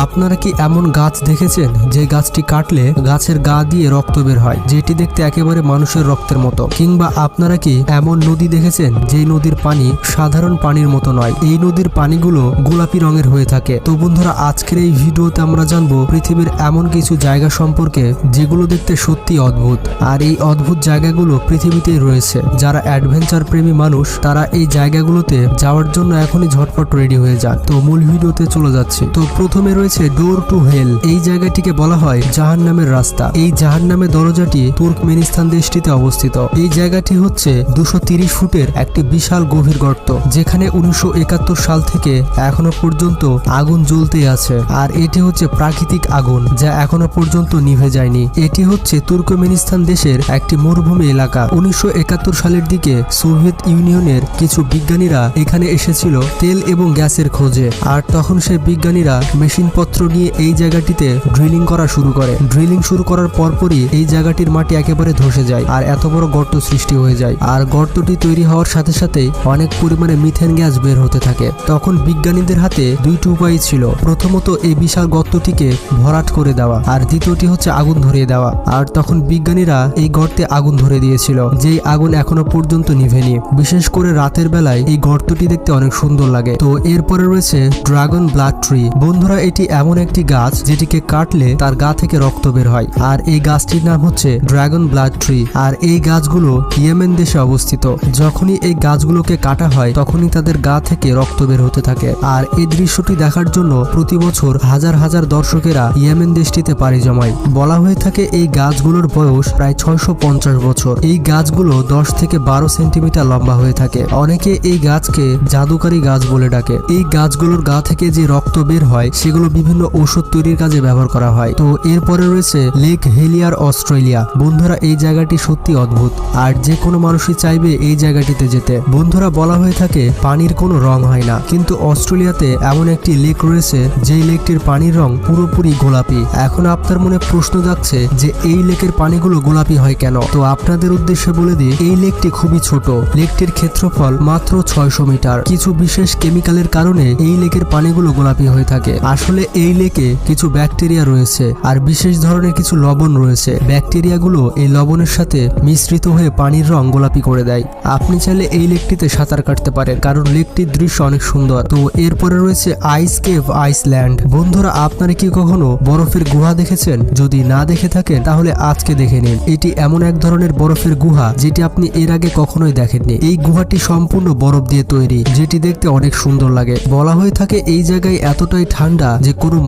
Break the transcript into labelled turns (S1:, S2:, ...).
S1: আপনারা কি এমন গাছ দেখেছেন যে গাছটি কাটলে গাছের গা দিয়ে রক্ত বের হয়, যেটি দেখতে একেবারে মানুষের রক্তের মতো? কিংবা আপনারা কি এমন নদী দেখেছেন যে নদীর পানি সাধারণ পানির মতো নয়, এই নদীর পানিগুলো গোলাপি রঙের হয়ে থাকে? তো বন্ধুরা, আজকের এই ভিডিওতে আমরা জানবো পৃথিবীর এমন কিছু জায়গা সম্পর্কে যেগুলো দেখতে সত্যি অদ্ভুত। আর এই অদ্ভুত জায়গাগুলো পৃথিবীতেই রয়েছে। যারা অ্যাডভেঞ্চার প্রেমী মানুষ তারা এই জায়গাগুলোতে যাওয়ার জন্য এখনই ঝটপট রেডি হয়ে যান। তো মূল ভিডিওতে চলে যাচ্ছে। তো প্রথমে রয়েছে ডোর টু হেল। এই জায়গাটিকে বলা হয় জাহান্নামের রাস্তা। এই জাহান্নামের দরজাটি তুর্কমেনিস্তান দেশটিতে অবস্থিত। এই জায়গাটি হচ্ছে 230 ফুটের একটি বিশাল গভীর গর্ত, যেখানে 1971 সাল থেকে এখনো পর্যন্ত আগুন জ্বলতেই আছে। আর এটি হচ্ছে প্রাকৃতিক আগুন যা এখনো পর্যন্ত নিভে যায়নি। এটি হচ্ছে তুর্কমেনিস্তান দেশের একটি মরুভূমি এলাকা। 1971 সালের দিকে সোভিয়েত ইউনিয়নের কিছু বিজ্ঞানীরা এখানে এসেছিল তেল এবং গ্যাসের খোঁজে। আর তখন সেই বিজ্ঞানীরা মেশিনপত্র নিয়ে এই জায়গাটিতে ড্রিলিং করা শুরু করে। ড্রিলিং শুরু করার পরপরই এই জায়গাটির মাটি একেবারে ধসে যায় আর এত বড় গর্ত সৃষ্টি হয়ে যায়। আর গর্তটি তৈরি হওয়ার সাথে সাথেই অনেক পরিমাণে মিথেন গ্যাস বের হতে থাকে। তখন বিজ্ঞানীদের হাতে দুইটি উপায় ছিল। প্রথমত এই বিশাল গর্তটিকে ভরাট করে দেওয়া, আর দ্বিতীয়টি হচ্ছে আগুন ধরিয়ে দেওয়া। আর তখন বিজ্ঞানীরা এই গর্তে আগুন ধরে দিয়েছিল, যেই আগুন এখনো পর্যন্ত নিভেনি। বিশেষ করে রাতের বেলায় এই গর্তটি দেখতে অনেক সুন্দর লাগে। তো এরপরে রয়েছে ড্রাগন ব্লাড ট্রি। বন্ধুরা, এটি এমন একটি গাছ যেটিকে কাটলে তার গা থেকে রক্ত বের হয়। আর এই গাছটির নাম হচ্ছে ড্রাগন ব্লাড ট্রি। আর এই গাছগুলো ইয়েমেন দেশে অবস্থিত। যখনই এই গাছগুলোকে কাটা হয় তখনই তাদের গা থেকে রক্ত বের হতে থাকে। আর এই দৃশ্যটি দেখার জন্য প্রতি বছর হাজার হাজার দর্শকেরা ইয়েমেন দেশটিতে পাড়ি জমায়। বলা হয়ে থাকে এই গাছগুলোর বয়স প্রায় 650 বছর। এই গাছগুলো 10 থেকে 12 সেন্টিমিটার লম্বা হয়ে থাকে। অনেকে এই গাছকে জাদুকারী গাছ বলে ডাকে। এই গাছগুলোর গা থেকে যে রক্ত বের হয় সেগুলো বিভিন্ন ঔষধ তৈরির কাজে ব্যবহার করা হয়। তো এরপরে রয়েছে লেক হেলিয়ার, অস্ট্রেলিয়া। বন্ধুরা, এই জায়গাটি সত্যি অদ্ভুত আর যে কোনো মানুষই চাইবে এই জায়গাটিতে যেতে। বন্ধুরা, বলা হয়ে থাকে পানির কোনো রং হয় না, কিন্তু অস্ট্রেলিয়াতে এমন একটি লেক রয়েছে যেই লেকটির পানির রং পুরোপুরি গোলাপি। এখন আপনার মনে প্রশ্ন জাগছে যে এই লেকের পানিগুলো গোলাপি হয় কেন? তো আপনাদের উদ্দেশ্যে বলে দিই, এই লেকটি খুবই ছোট। লেকটির ক্ষেত্রফল মাত্র 600 মিটার। কিছু বিশেষ কেমিক্যালের কারণে এই লেকের পানিগুলো গোলাপি হয়ে থাকে। আসলে এই লেকে কিছু ব্যাকটেরিয়া রয়েছে আর বিশেষ ধরনের কিছু লবণ রয়েছে। ব্যাকটেরিয়াগুলো এই লবণের সাথে মিশ্রিত হয়ে পানির রং গোলাপি করে দেয়। আপনি চাইলে এই লেকটিতে সাঁতার কাটতে পারেন, কারণ লেকটির দৃশ্য অনেক সুন্দর। তো এরপরে রয়েছে আইস কেভ, আইসল্যান্ড। বন্ধুরা, আপনারা কি কখনো বরফের গুহা দেখেছেন? যদি না দেখে থাকেন তাহলে আজকে দেখে নিন। এটি এমন এক ধরনের বরফের গুহা যেটি আপনি এর আগে কখনোই দেখেননি। এই গুহাটি সম্পূর্ণ বরফ দিয়ে তৈরি, যেটি দেখতে অনেক সুন্দর লাগে। বলা হয়ে থাকে এই জায়গায় এতটাই ঠান্ডা যে কোনো